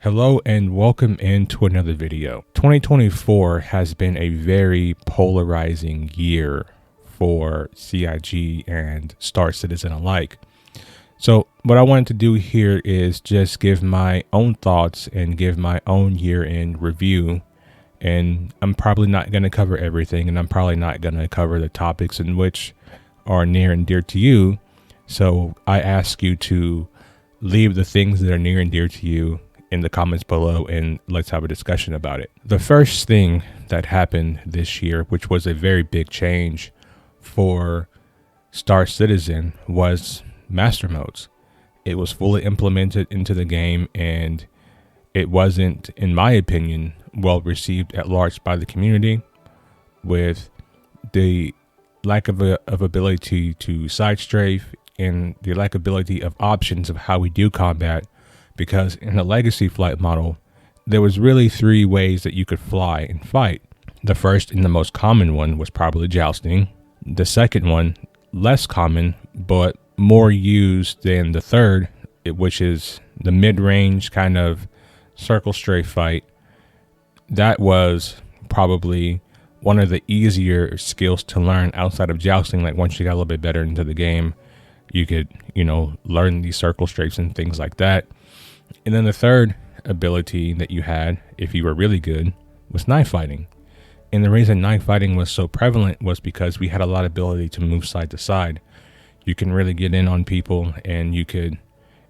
Hello and welcome into another video. 2024 has been a very polarizing year for CIG and Star Citizen alike. So what I wanted to do here is just give my own thoughts and give my own year-end review. And I'm probably not going to cover everything, and I'm probably not going to cover the topics in which are near and dear to you. So I ask you to leave the things that are near and dear to you in the comments below, and let's have a discussion about it. The first thing that happened this year, which was a very big change for Star Citizen, was master modes. It was fully implemented into the game, and it wasn't, in my opinion, well received at large by the community, with the lack of ability to side strafe and the lack of ability of options of how we do combat. Because in the legacy flight model, there was really three ways that you could fly and fight. The first and the most common one was probably jousting. The second one, less common, but more used than the third, which is the mid-range kind of circle strafe fight. That was probably one of the easier skills to learn outside of jousting. Like once you got a little bit better into the game, you could, learn these circle strafes and things like that. And then the third ability that you had, if you were really good, was knife fighting. And the reason knife fighting was so prevalent was because we had a lot of ability to move side to side. You can really get in on people, and you could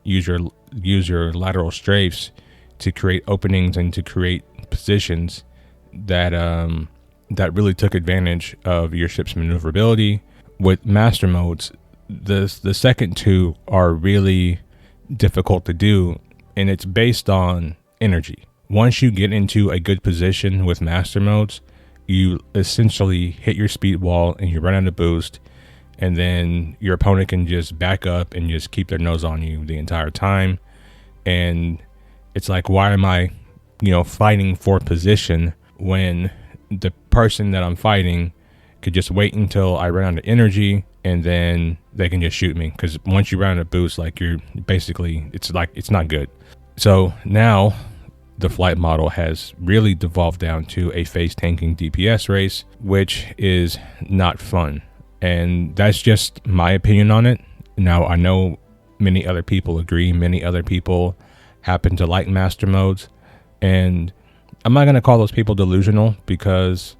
use your lateral strafes to create openings and to create positions that really took advantage of your ship's maneuverability. With master modes, the second two are really difficult to do. And it's based on energy. Once you get into a good position with master modes, you essentially hit your speed wall and you run out of boost, and then your opponent can just back up and just keep their nose on you the entire time. And it's like, why am I, fighting for position when the person that I'm fighting could just wait until I run out of energy, and then they can just shoot me? Because once you run out of boost, like you're basically, it's not good. So now the flight model has really devolved down to a face tanking DPS race, which is not fun. And that's just my opinion on it. Now, I know many other people agree. Many other people happen to like master modes. And I'm not going to call those people delusional, because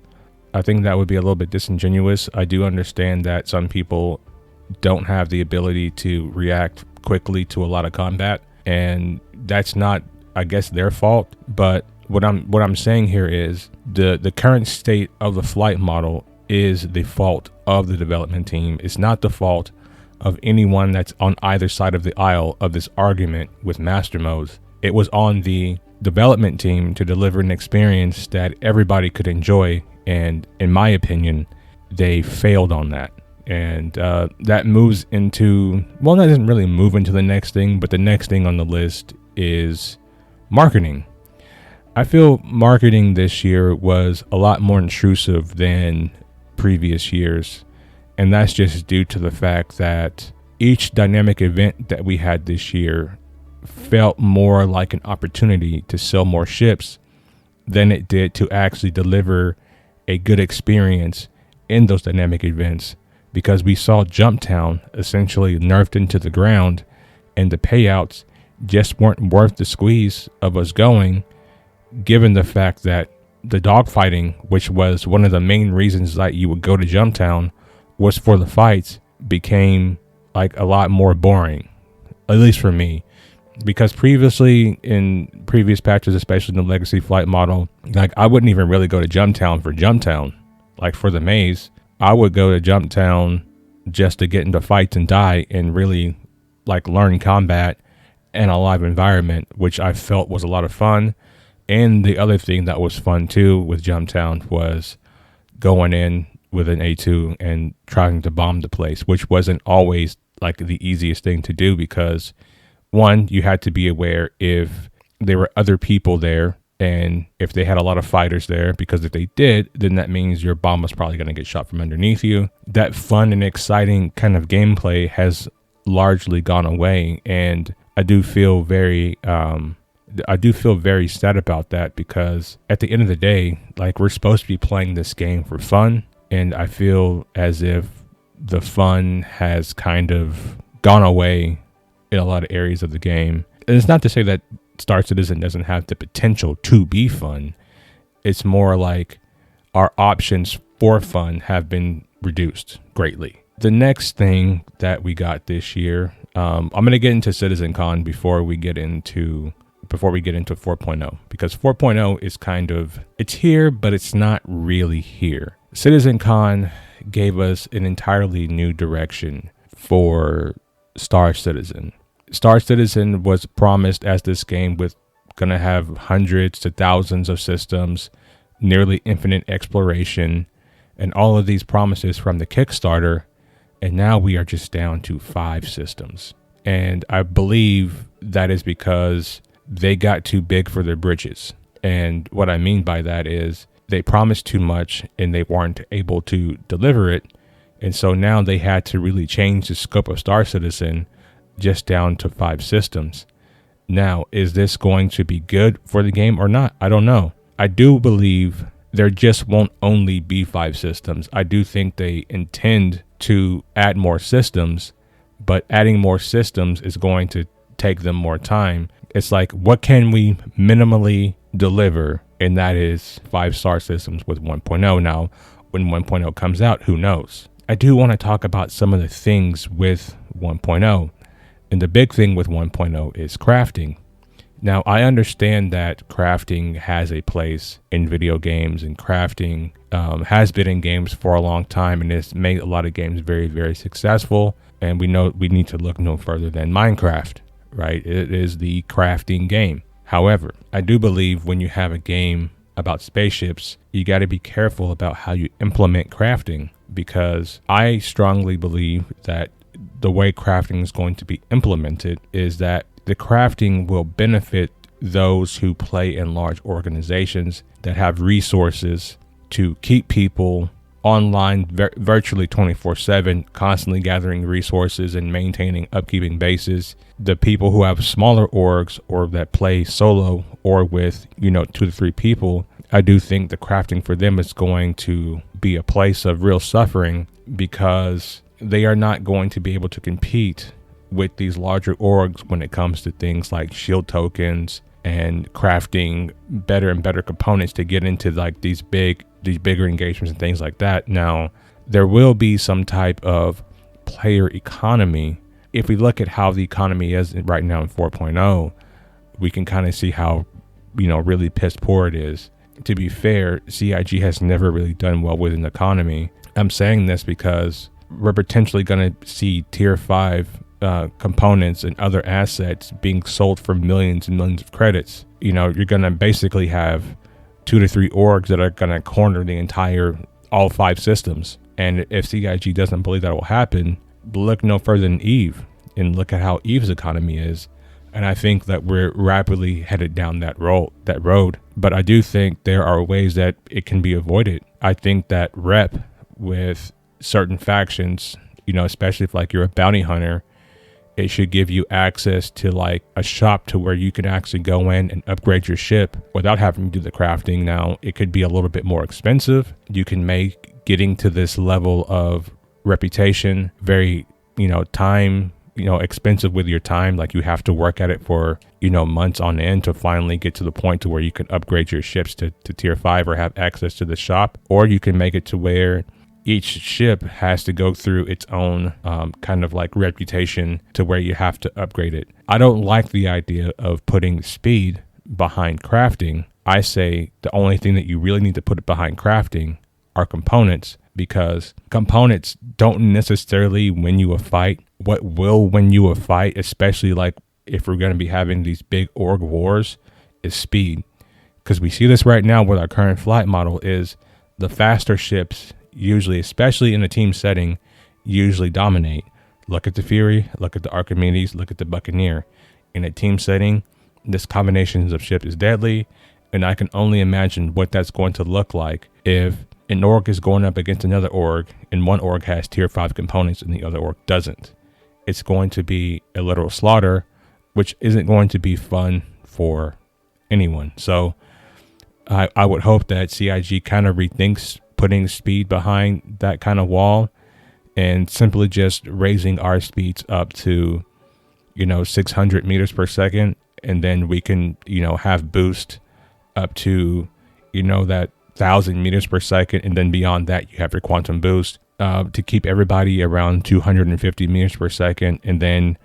I think that would be a little bit disingenuous. I do understand that some people don't have the ability to react quickly to a lot of combat, and that's not, I guess, their fault. But what I'm saying here is the current state of the flight model is the fault of the development team. It's not the fault of anyone that's on either side of the aisle of this argument with master modes. It was on the development team to deliver an experience that everybody could enjoy, and in my opinion, they failed on that. And that moves into, well, that doesn't really move into the next thing, but the next thing on the list is marketing. I feel marketing this year was a lot more intrusive than previous years. And that's just due to the fact that each dynamic event that we had this year felt more like an opportunity to sell more ships than it did to actually deliver a good experience in those dynamic events. Because we saw Jumptown essentially nerfed into the ground, and the payouts just weren't worth the squeeze of us going, given the fact that the dogfighting, which was one of the main reasons that you would go to Jumptown, was for the fights, became like a lot more boring, at least for me. Because previously, in previous patches, especially in the legacy flight model, like I wouldn't even really go to Jumptown for Jumptown. Like for the maze, I would go to Jumptown just to get into fights and die and really like learn combat in a live environment, which I felt was a lot of fun. And the other thing that was fun too with Jumptown was going in with an A2 and trying to bomb the place, which wasn't always like the easiest thing to do, because one, you had to be aware if there were other people there, and if they had a lot of fighters there, because if they did, then that means your bomb was probably going to get shot from underneath you. That fun and exciting kind of gameplay has largely gone away, and I do feel very I do feel very sad about that, because at the end of the day, like, we're supposed to be playing this game for fun. And I feel as if the fun has kind of gone away in a lot of areas of the game. And it's not to say that Star Citizen doesn't have the potential to be fun. It's more like our options for fun have been reduced greatly. The next thing that we got this year, I'm going to get into CitizenCon before we get into 4.0, because 4.0 is kind of, it's here, but it's not really here. CitizenCon gave us an entirely new direction for Star Citizen. Star Citizen was promised as this game with going to have hundreds to thousands of systems, nearly infinite exploration, and all of these promises from the Kickstarter. And now we are just down to 5 systems. And I believe that is because they got too big for their britches. And what I mean by that is they promised too much and they weren't able to deliver it. And so now they had to really change the scope of Star Citizen just down to 5 systems. Now, is this going to be good for the game or not? I don't know. I do believe there just won't only be 5 systems. I do think they intend to add more systems, but adding more systems is going to take them more time. It's like, what can we minimally deliver? And that is 5 star systems with 1.0. Now, when 1.0 comes out, who knows? I do want to talk about some of the things with 1.0. And the big thing with 1.0 is crafting. Now, I understand that crafting has a place in video games, and crafting has been in games for a long time, and it's made a lot of games very, very successful. And we know we need to look no further than Minecraft, right? It is the crafting game. However, I do believe when you have a game about spaceships, you got to be careful about how you implement crafting, because I strongly believe that the way crafting is going to be implemented is that the crafting will benefit those who play in large organizations that have resources to keep people online virtually 24/7, constantly gathering resources and maintaining upkeeping bases. The people who have smaller orgs or that play solo or with 2 to 3 people, I do think the crafting for them is going to be a place of real suffering, because they are not going to be able to compete with these larger orgs when it comes to things like shield tokens and crafting better and better components to get into like these bigger engagements and things like that. Now, there will be some type of player economy. If we look at how the economy is right now in 4.0, we can kind of see how, really piss poor it is. To be fair, CIG has never really done well with an economy. I'm saying this because we're potentially going to see tier 5 components and other assets being sold for millions and millions of credits. You're going to basically have 2 to 3 orgs that are going to corner all 5 systems. And if CIG doesn't believe that will happen, look no further than Eve and look at how Eve's economy is. And I think that we're rapidly headed down that road. But I do think there are ways that it can be avoided. I think that rep with certain factions, especially if like you're a bounty hunter, it should give you access to like a shop to where you can actually go in and upgrade your ship without having to do the crafting. Now, it could be a little bit more expensive. You can make getting to this level of reputation very, time, expensive with your time. Like you have to work at it for, months on end to finally get to the point to where you can upgrade your ships to tier 5 or have access to the shop. Or you can make it to where each ship has to go through its own kind of like reputation to where you have to upgrade it. I don't like the idea of putting speed behind crafting. I say the only thing that you really need to put it behind crafting are components, because components don't necessarily win you a fight. What will win you a fight, especially like if we're going to be having these big org wars, is speed. Because we see this right now with our current flight model is the faster ships usually, especially in a team setting, usually dominate. Look at the Fury, look at the Archimedes, look at the Buccaneer. In a team setting, this combination of ships is deadly, and I can only imagine what that's going to look like if an org is going up against another org and one org has tier 5 components and the other org doesn't. It's going to be a literal slaughter, which isn't going to be fun for anyone. So I would hope that CIG kind of rethinks putting speed behind that kind of wall and simply just raising our speeds up to, 600 meters per second. And then we can, have boost up to, that 1,000 meters per second. And then beyond that, you have your quantum boost to keep everybody around 250 meters per second. And then,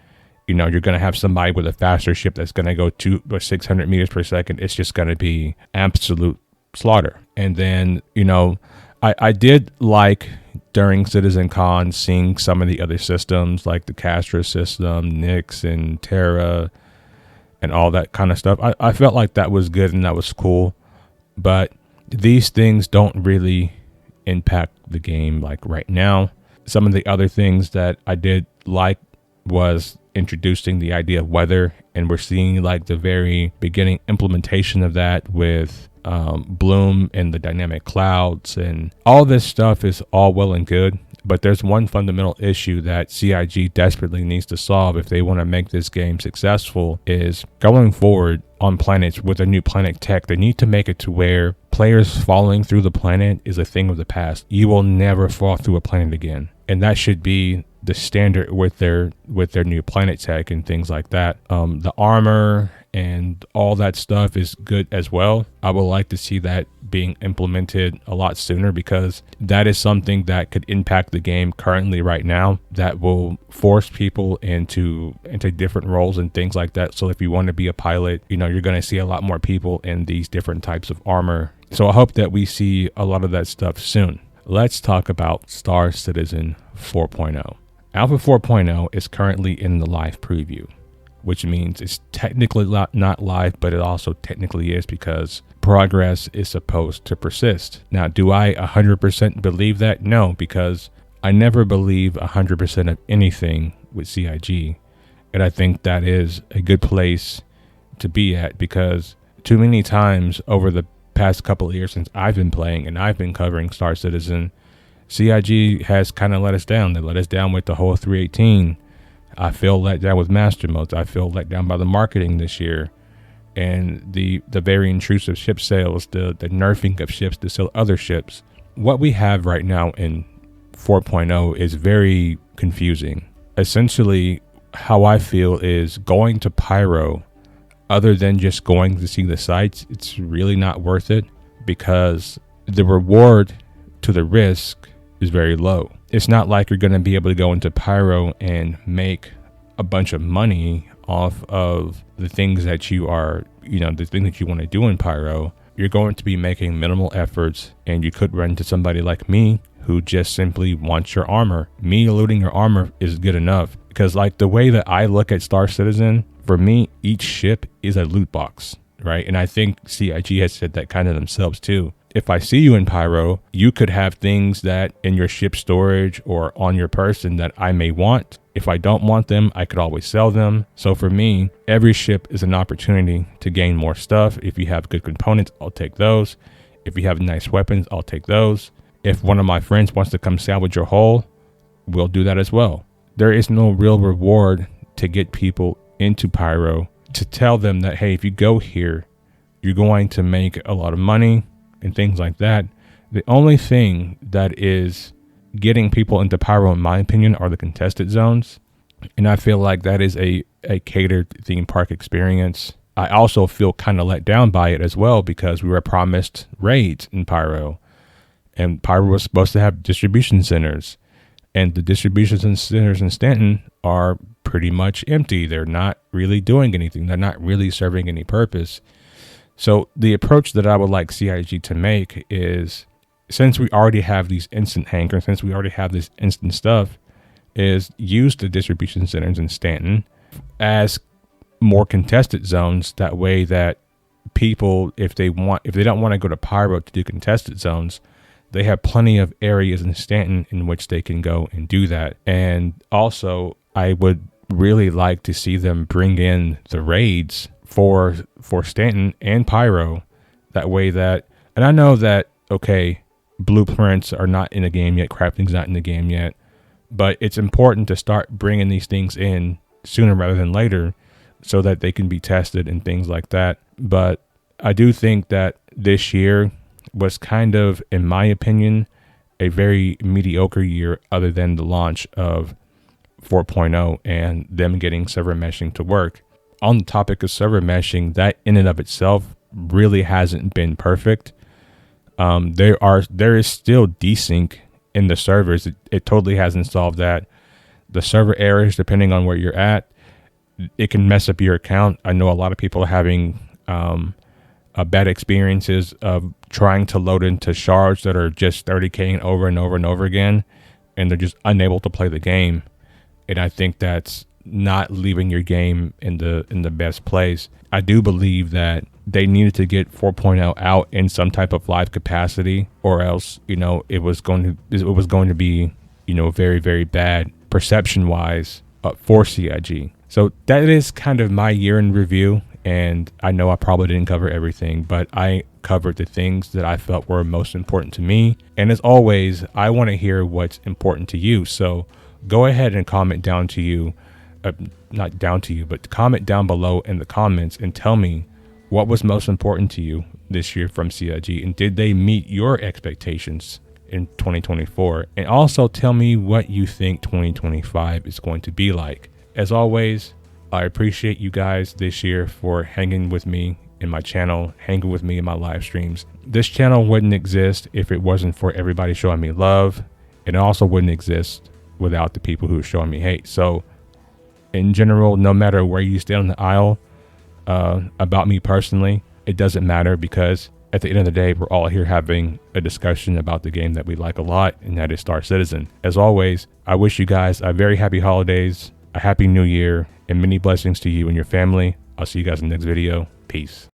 you're going to have somebody with a faster ship that's going to go 600 meters per second. It's just going to be absolute slaughter. And then, I did like during CitizenCon seeing some of the other systems like the Castra system, Nyx and Terra and all that kind of stuff. I felt like that was good and that was cool, but these things don't really impact the game like right now. Some of the other things that I did like was introducing the idea of weather, and we're seeing like the very beginning implementation of that with Bloom and the dynamic clouds, and all this stuff is all well and good, but there's one fundamental issue that CIG desperately needs to solve if they want to make this game successful. Is going forward on planets with a new planet tech, they need to make it to where players falling through the planet is a thing of the past. You will never fall through a planet again, and that should be the standard with their new planet tech and things like that. The armor and all that stuff is good as well. I would like to see that being implemented a lot sooner, because that is something that could impact the game currently right now, that will force people into different roles and things like that. So if you want to be a pilot, you're going to see a lot more people in these different types of armor. So I hope that we see a lot of that stuff soon. Let's talk about Star Citizen 4.0. Alpha 4.0 is currently in the live preview, which means it's technically not live, but it also technically is, because progress is supposed to persist. Now, do I 100% believe that? No, because I never believe 100% of anything with CIG. And I think that is a good place to be at, because too many times over the past couple of years since I've been playing and I've been covering Star Citizen, CIG has kind of let us down. They let us down with the whole 318. I feel let down with master modes. I feel let down by the marketing this year, and the very intrusive ship sales, the nerfing of ships to sell other ships. What we have right now in 4.0 is very confusing. Essentially, how I feel is going to Pyro, other than just going to see the sights, it's really not worth it, because the reward to the risk is very low. It's not like you're going to be able to go into Pyro and make a bunch of money off of the things that you are, the thing that you want to do in Pyro. You're going to be making minimal efforts, and you could run into somebody like me who just simply wants your armor. Me looting your armor is good enough, because like the way that I look at Star Citizen, for me, each ship is a loot box, right? And I think CIG has said that kind of themselves too. If I see you in Pyro, you could have things that in your ship storage or on your person that I may want. If I don't want them, I could always sell them. So for me, every ship is an opportunity to gain more stuff. If you have good components, I'll take those. If you have nice weapons, I'll take those. If one of my friends wants to come salvage your hull, we'll do that as well. There is no real reward to get people into Pyro, to tell them that, hey, if you go here, you're going to make a lot of money and things like that. The only thing that is getting people into Pyro, in my opinion, are the contested zones. And I feel like that is a catered theme park experience. I also feel kind of let down by it as well, because we were promised raids in Pyro. And Pyro was supposed to have distribution centers. And the distribution centers in Stanton are pretty much empty. They're not really doing anything. They're not really serving any purpose. So the approach that I would like CIG to make is, since we already have these instant hangars, since we already have this instant stuff, is use the distribution centers in Stanton as more contested zones. That way that people, if they don't want to go to Pyro to do contested zones, they have plenty of areas in Stanton in which they can go and do that. And also, I would really like to see them bring in the raids for Stanton and Pyro. That way that, and I know that, okay, blueprints are not in the game yet, crafting's not in the game yet, but it's important to start bringing these things in sooner rather than later. so that they can be tested and things like that. But I do think that this year was kind of, in my opinion, a very mediocre year other than the launch of 4.0 and them getting server meshing to work. On the topic of server meshing, that in and of itself really hasn't been perfect. There is still desync in the servers. It totally hasn't solved that. The server errors, depending on where you're at, it can mess up your account. I know a lot of people are having bad experiences of trying to load into shards that are just 30K over and over and over again, and they're just unable to play the game. And I think that's not leaving your game in the best place. I do believe that they needed to get 4.0 out in some type of live capacity, or else, it was going to be, very, very bad perception wise for CIG. So that is kind of my year in review. And I know I probably didn't cover everything, but I covered the things that I felt were most important to me. And as always, I want to hear what's important to you. So go ahead and comment down to you, not down to you, but comment down below in the comments and tell me what was most important to you this year from CIG, and did they meet your expectations in 2024? And also tell me what you think 2025 is going to be like. As always, I appreciate you guys this year for hanging with me in my channel, hanging with me in my live streams. This channel wouldn't exist if it wasn't for everybody showing me love. It also wouldn't exist without the people who are showing me hate. So in general, no matter where you stand on the aisle about me personally, it doesn't matter, because at the end of the day, we're all here having a discussion about the game that we like a lot, and that is Star Citizen. As always, I wish you guys a very happy holidays, a happy new year, and many blessings to you and your family. I'll see you guys in the next video. Peace.